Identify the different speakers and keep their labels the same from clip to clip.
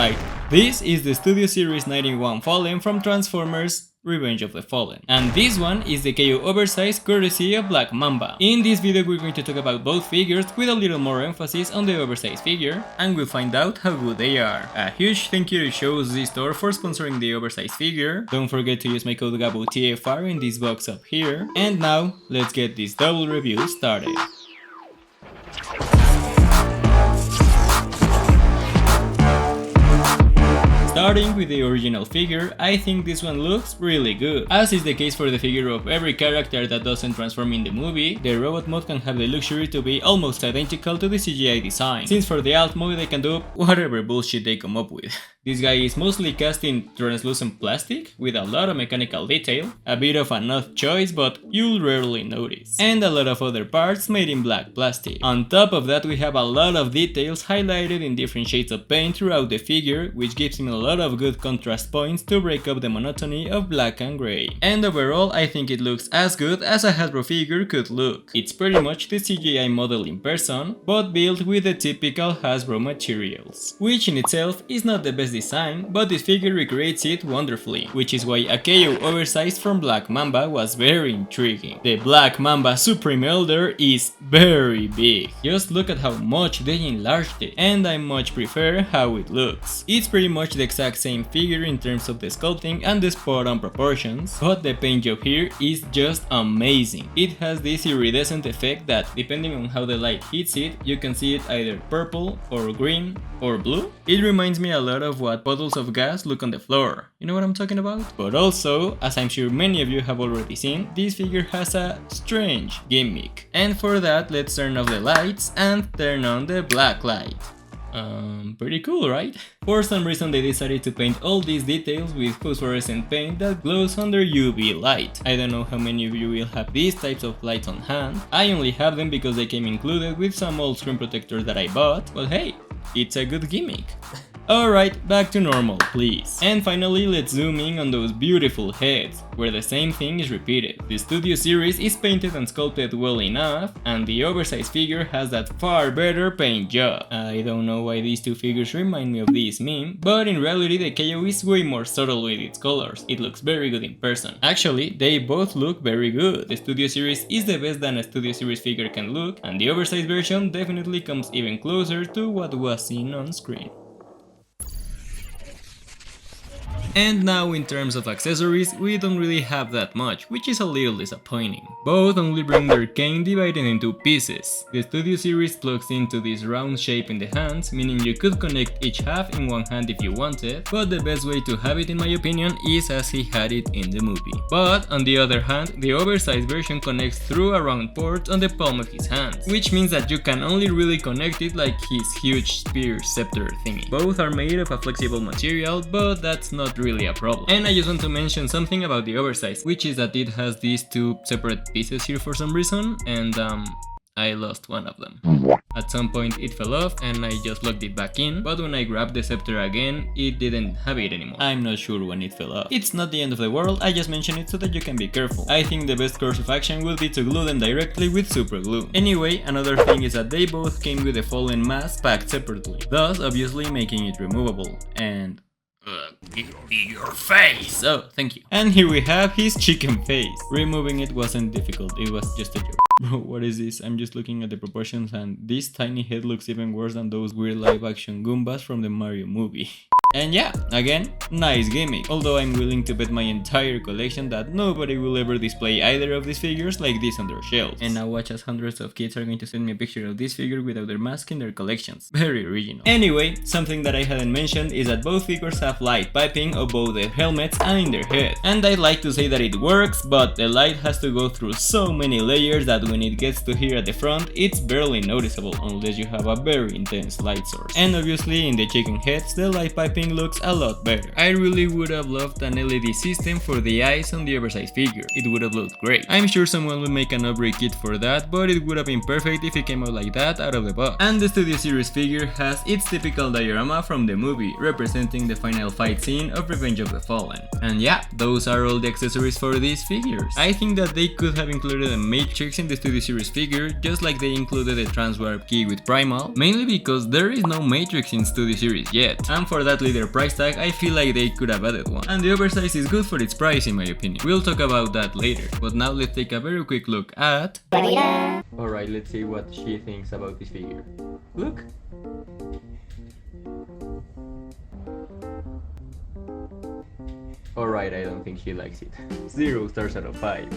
Speaker 1: Alright, this is the Studio Series 91 Fallen from Transformers Revenge of the Fallen. And this one is the KO Oversize courtesy of Black Mamba. In this video we're going to talk about both figures with a little more emphasis on the Oversize figure, and we'll find out how good they are. A huge thank you to Shows Z Store for sponsoring the Oversize figure. Don't forget to use my code GABUTFR in this box up here. And now, let's get this double review started. Starting with the original figure, I think this one looks really good. As is the case for the figure of every character that doesn't transform in the movie, the robot mode can have the luxury to be almost identical to the CGI design, since for the alt mode they can do whatever bullshit they come up with. This guy is mostly cast in translucent plastic, with a lot of mechanical detail, a bit of an odd choice but you'll rarely notice, and a lot of other parts made in black plastic. On top of that we have a lot of details highlighted in different shades of paint throughout the figure, which gives him a lot of good contrast points to break up the monotony of black and grey. And overall I think it looks as good as a Hasbro figure could look. It's pretty much the CGI model in person, but built with the typical Hasbro materials, which in itself is not the best design, but this figure recreates it wonderfully, which is why a KO Oversize from Black Mamba was very intriguing. The Black Mamba Supreme Elder is very big. Just look at how much they enlarged it, and I much prefer how it looks. It's pretty much the exact same figure in terms of the sculpting and the spot on proportions, but the paint job here is just amazing. It has this iridescent effect that, depending on how the light hits it, you can see it either purple or green or blue. It reminds me a lot of what puddles of gas look on the floor. You know what I'm talking about? But also, as I'm sure many of you have already seen, this figure has a strange gimmick. And for that, let's turn off the lights and turn on the black light. Pretty cool, right? For some reason they decided to paint all these details with phosphorescent paint that glows under UV light. I don't know how many of you will have these types of lights on hand. I only have them because they came included with some old screen protectors that I bought, but hey, it's a good gimmick. Alright, back to normal, please. And finally, let's zoom in on those beautiful heads, where the same thing is repeated. The Studio Series is painted and sculpted well enough, and the Oversize figure has that far better paint job. I don't know why these two figures remind me of this meme, but in reality the KO is way more subtle with its colors. It looks very good in person. Actually, they both look very good. The Studio Series is the best that a Studio Series figure can look, and the Oversize version definitely comes even closer to what was seen on screen. And now in terms of accessories, we don't really have that much, which is a little disappointing. Both only bring their cane divided into pieces. The Studio Series plugs into this round shape in the hands, meaning you could connect each half in one hand if you wanted, but the best way to have it in my opinion is as he had it in the movie. But on the other hand, the Oversize version connects through a round port on the palm of his hand, which means that you can only really connect it like his huge spear scepter thingy. Both are made of a flexible material, but that's not really a problem. And I just want to mention something about the Oversize, which is that it has these two separate pieces here for some reason, and I lost one of them. At some point it fell off and I just plugged it back in, but when I grabbed the scepter again, it didn't have it anymore. I'm not sure when it fell off. It's not the end of the world, I just mentioned it so that you can be careful. I think the best course of action will be to glue them directly with super glue. Anyway, another thing is that they both came with a Fallen mask packed separately, thus obviously making it removable. And give me your face! Oh, thank you. And here we have his chicken face. Removing it wasn't difficult, it was just a joke. Bro, what is this? I'm just looking at the proportions and this tiny head looks even worse than those weird live action Goombas from the Mario movie. And yeah, again, nice gimmick, although I'm willing to bet my entire collection that nobody will ever display either of these figures like this on their shelves. And now watch as hundreds of kids are going to send me a picture of this figure without their mask in their collections. Very original. Anyway, something that I hadn't mentioned is that both figures have light piping of both their helmets and in their head. And I'd like to say that it works, but the light has to go through so many layers that when it gets to here at the front, it's barely noticeable unless you have a very intense light source. And obviously in the chicken heads, the light piping looks a lot better. I really would have loved an LED system for the eyes on the Oversize figure. It would have looked great. I'm sure someone will make an upgrade kit for that, but it would have been perfect if it came out like that out of the box. And the Studio Series figure has its typical diorama from the movie, representing the final fight scene of Revenge of the Fallen. And yeah, those are all the accessories for these figures. I think that they could have included a matrix in the Studio Series figure, just like they included a transwarp key with Primal, mainly because there is no matrix in Studio Series yet. And for that, ladies like their price tag, I feel like they could have added one. And the oversize is good for its price in my opinion. We'll talk about that later, but now let's take a very quick look at... Alright, let's see what she thinks about this figure. Look! Alright, I don't think she likes it. 0 stars out of 5.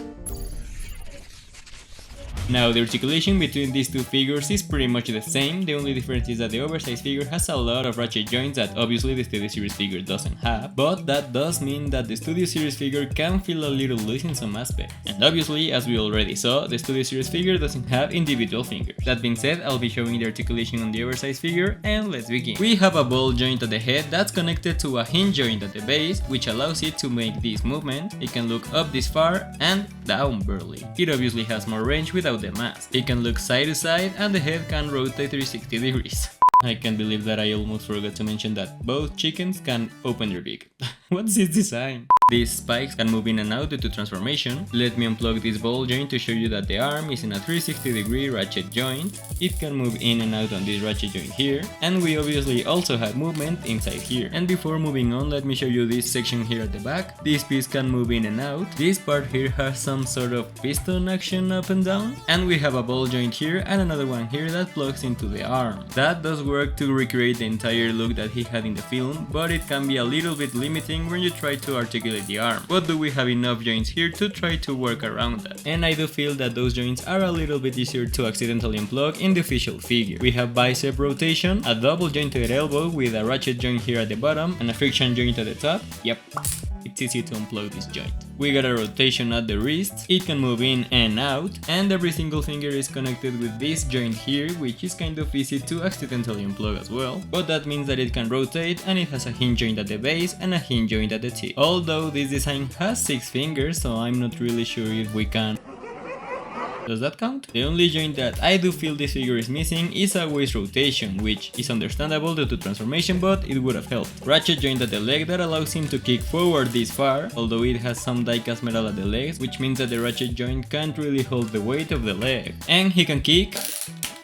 Speaker 1: Now, the articulation between these two figures is pretty much the same, the only difference is that the oversized figure has a lot of ratchet joints that obviously the Studio Series figure doesn't have, but that does mean that the Studio Series figure can feel a little loose in some aspects. And obviously, as we already saw, the Studio Series figure doesn't have individual fingers. That being said, I'll be showing the articulation on the oversized figure, and let's begin. We have a ball joint at the head that's connected to a hinge joint at the base, which allows it to make this movement. It can look up this far and down barely. It obviously has more range without the mask. It can look side to side and the head can rotate 360 degrees. I can't believe that I almost forgot to mention that both chickens can open their beak. What's this design? These spikes can move in and out due to transformation. Let me unplug this ball joint to show you that the arm is in a 360 degree ratchet joint. It can move in and out on this ratchet joint here, and we obviously also have movement inside here. And before moving on, let me show you this section here at the back. This piece can move in and out. This part here has some sort of piston action up and down, and we have a ball joint here and another one here that plugs into the arm. That does work to recreate the entire look that he had in the film, but it can be a little bit limiting when you try to articulate the arm. But do we have enough joints here to try to work around that? And I do feel that those joints are a little bit easier to accidentally unplug in the official figure. We have bicep rotation, a double jointed elbow with a ratchet joint here at the bottom and a friction joint at the top. Yep, it's easy to unplug this joint. We got a rotation at the wrist, it can move in and out, and every single finger is connected with this joint here, which is kind of easy to accidentally unplug as well, but that means that it can rotate and it has a hinge joint at the base and a hinge joint at the tip. Although this design has 6 fingers, so I'm not really sure if we can... Does that count? The only joint that I do feel this figure is missing is a waist rotation, which is understandable due to transformation, but it would have helped. Ratchet joint at the leg that allows him to kick forward this far, although it has some die-cast metal at the legs, which means that the ratchet joint can't really hold the weight of the leg. And he can kick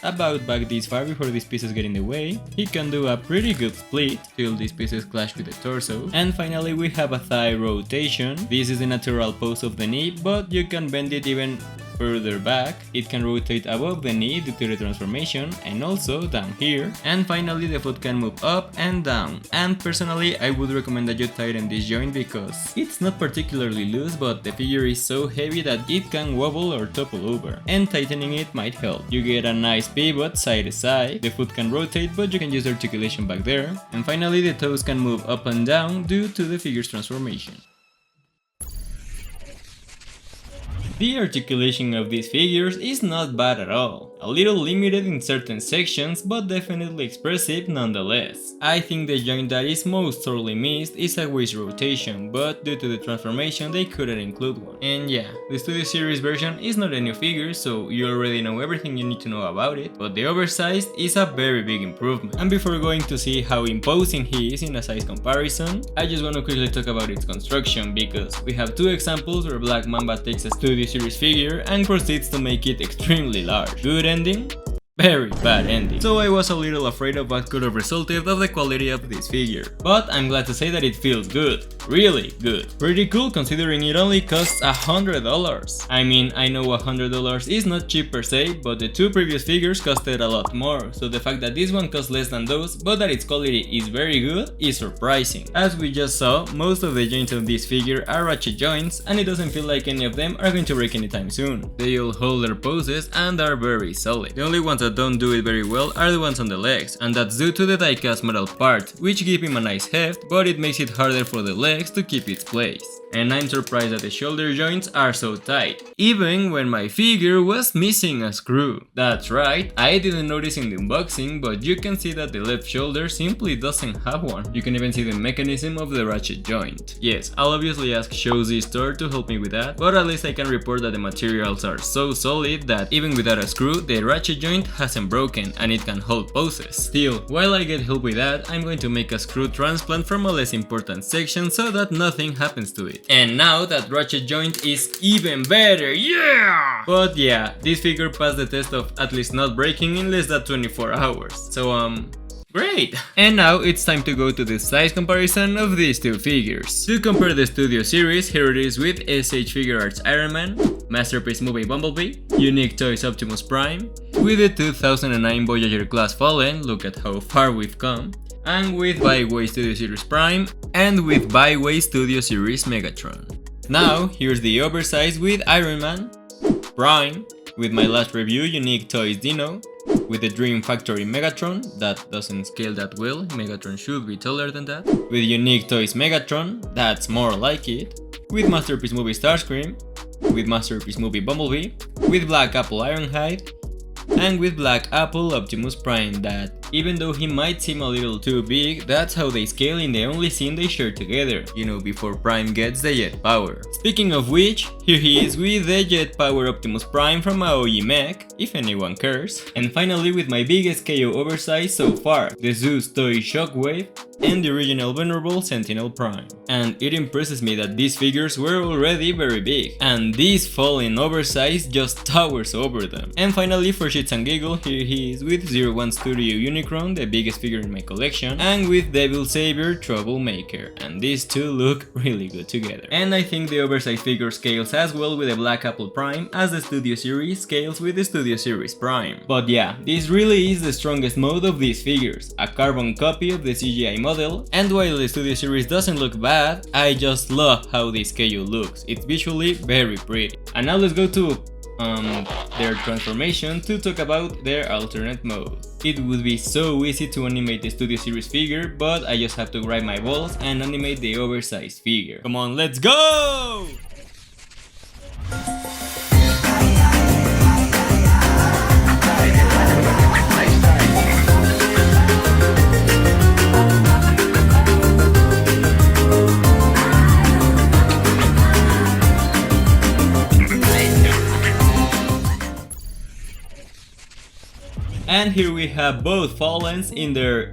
Speaker 1: about back this far before these pieces get in the way. He can do a pretty good split till these pieces clash with the torso. And finally we have a thigh rotation. This is the natural pose of the knee, but you can bend it even further back. It can rotate above the knee due to the transformation and also down here. And finally the foot can move up and down. And personally I would recommend that you tighten this joint because it's not particularly loose, but the figure is so heavy that it can wobble or topple over. And tightening it might help. You get a nice pivot side to side. The foot can rotate, but you can use articulation back there. And finally the toes can move up and down due to the figure's transformation. The articulation of these figures is not bad at all, a little limited in certain sections but definitely expressive nonetheless. I think the joint that is most sorely missed is a waist rotation, but due to the transformation they couldn't include one. And yeah, the Studio Series version is not a new figure, so you already know everything you need to know about it, but the oversized is a very big improvement. And before going to see how imposing he is in a size comparison, I just want to quickly talk about its construction, because we have 2 examples where Black Mamba takes a Studio Series figure and proceeds to make it extremely large. Good ending? Very bad ending. So I was a little afraid of what could have resulted of the quality of this figure. But I'm glad to say that it feels good. Really good. Pretty cool considering it only costs $100. I mean, I know $100 is not cheap per se, but the 2 previous figures costed a lot more, so the fact that this one costs less than those, but that its quality is very good, is surprising. As we just saw, most of the joints of this figure are ratchet joints, and it doesn't feel like any of them are going to break anytime soon. They all hold their poses and are very solid. The only ones that don't do it very well are the ones on the legs, and that's due to the die-cast metal part, which give him a nice heft, but it makes it harder for the legs to keep its place. And I'm surprised that the shoulder joints are so tight, even when my figure was missing a screw. That's right, I didn't notice in the unboxing, but you can see that the left shoulder simply doesn't have one. You can even see the mechanism of the ratchet joint. Yes, I'll obviously ask Showzy's store to help me with that, but at least I can report that the materials are so solid that even without a screw, the ratchet joint hasn't broken and it can hold poses. Still, while I get help with that, I'm going to make a screw transplant from a less important section so that nothing happens to it. And now that ratchet joint is even better, yeah! But yeah, this figure passed the test of at least not breaking in less than 24 hours. So Great! And now it's time to go to the size comparison of these two figures. To compare the Studio Series, here it is with SH Figure Arts Iron Man, Masterpiece Movie Bumblebee, Unique Toys Optimus Prime, with the 2009 Voyager class Fallen, look at how far we've come, and with Byway Studio Series Prime, and with Byway Studio Series Megatron. Now, here's the oversize with Iron Man, Prime, with my last review Unique Toys Dino, with the Dream Factory Megatron, that doesn't scale that well, Megatron should be taller than that, with Unique Toys Megatron, that's more like it, with Masterpiece Movie Starscream, with Masterpiece Movie Bumblebee, with Black Apple Ironhide, and with Black Apple Optimus Prime that, even though he might seem a little too big, that's how they scale in the only scene they share together, you know, before Prime gets the jet power. Speaking of which, here he is with the jet power Optimus Prime from Aoi Mech, if anyone cares. And finally with my biggest KO oversize so far, the Zeus Toy Shockwave and the original Venerable Sentinel Prime. And it impresses me that these figures were already very big, and this fallen oversize just towers over them. And finally for shits and giggles, here he is with 01 Studio Unicron, the biggest figure in my collection, and with Devil Savior Troublemaker, and these two look really good together. And I think the oversized figure scales as well with the Black Apple Prime as the Studio Series scales with the Studio Series Prime. But yeah, this really is the strongest mode of these figures, a carbon copy of the CGI model, and while the Studio Series doesn't look bad, I just love how this KO looks, it's visually very pretty. And now let's go to their transformation to talk about their alternate mode. It would be so easy to animate the Studio Series figure, but I just have to grab my balls and animate the oversized figure. Come on, let's go! And here we have both Fallens in their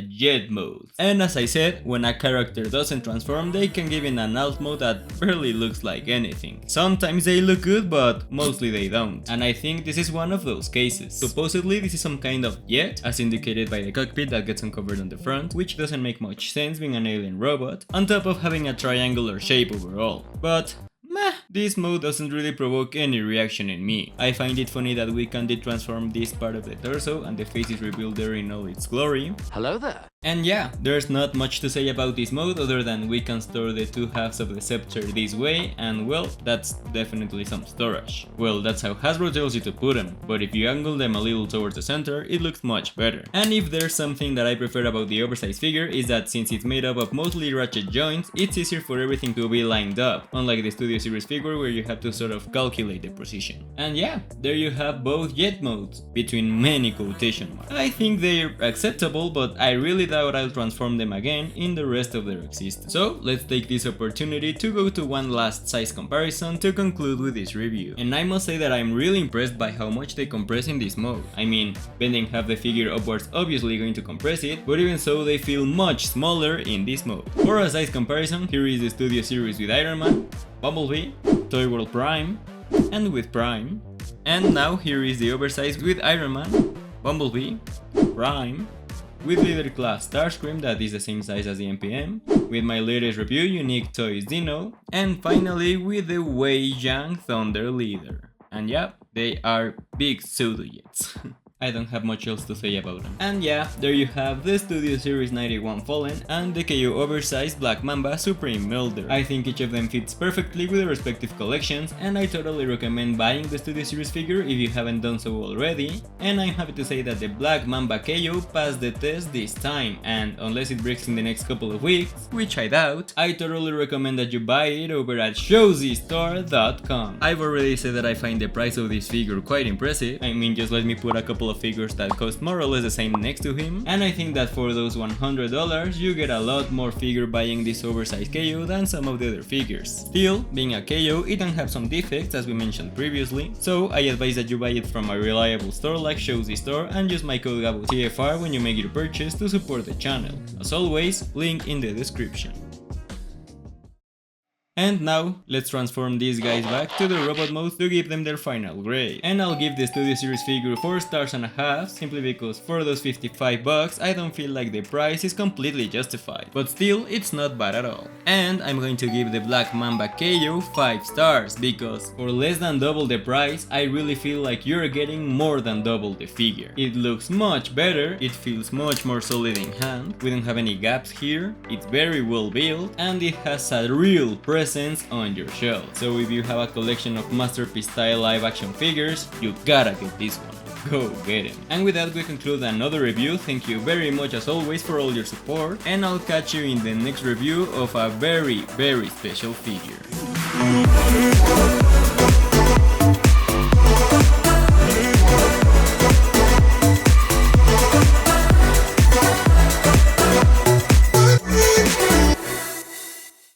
Speaker 1: jet mode. And as I said, when a character doesn't transform, they can give in an alt mode that barely looks like anything. Sometimes they look good, but mostly they don't. And I think this is one of those cases. Supposedly this is some kind of jet, as indicated by the cockpit that gets uncovered on the front, which doesn't make much sense being an alien robot, on top of having a triangular shape overall. But meh, this mode doesn't really provoke any reaction in me. I find it funny that we can detransform this part of the torso and the face is revealed there in all its glory.
Speaker 2: Hello there.
Speaker 1: And yeah, there's not much to say about this mode other than we can store the two halves of the scepter this way, and well, that's definitely some storage. Well, that's how Hasbro tells you to put them, but if you angle them a little towards the center, it looks much better. And if there's something that I prefer about the oversized figure is that since it's made up of mostly ratchet joints, it's easier for everything to be lined up, unlike the Studio Series figure where you have to sort of calculate the position. And yeah, there you have both jet modes, between many quotation marks. I think they're acceptable, but I really doubt I'll transform them again in the rest of their existence. So let's take this opportunity to go to one last size comparison to conclude with this review. And I must say that I'm really impressed by how much they compress in this mode. I mean, bending half the figure upwards obviously going to compress it, but even so they feel much smaller in this mode. For a size comparison, here is the Studio Series with Iron Man, Bumblebee, Toy World Prime, and with Prime. And now here is the oversize with Iron Man, Bumblebee, Prime, with Leader Class Starscream that is the same size as the MPM, with my latest review Unique Toys Dino, and finally with the Wei Yang Thunder Leader. And yeah, they are big pseudo-jets. I don't have much else to say about them. And yeah, there you have the Studio Series 91 Fallen and the KO Oversized Black Mamba Supreme Melder. I think each of them fits perfectly with their respective collections, and I totally recommend buying the Studio Series figure if you haven't done so already. And I'm happy to say that the Black Mamba KO passed the test this time, and unless it breaks in the next couple of weeks, which I doubt, I totally recommend that you buy it over at showzstore.com. I've already said that I find the price of this figure quite impressive. I mean, just let me put a couple of figures that cost more or less the same next to him, and I think that for those $100 you get a lot more figure buying this oversized KO than some of the other figures. Still, being a KO, it can have some defects as we mentioned previously, so I advise that you buy it from a reliable store like Showzy Store and use my code GABOTFR when you make your purchase to support the channel. As always, link in the description. And now, let's transform these guys back to the robot mode to give them their final grade. And I'll give the Studio Series figure 4 stars and a half, simply because for those 55 bucks I don't feel like the price is completely justified. But still, it's not bad at all. And I'm going to give the Black Mamba KO 5 stars, because for less than double the price, I really feel like you're getting more than double the figure. It looks much better, it feels much more solid in hand, we don't have any gaps here, it's very well built, and it has a real presence on your shelf. So if you have a collection of masterpiece style live action figures, you gotta get this one. Go get him. And with that we conclude another review. Thank you very much as always for all your support, and I'll catch you in the next review of a very special figure.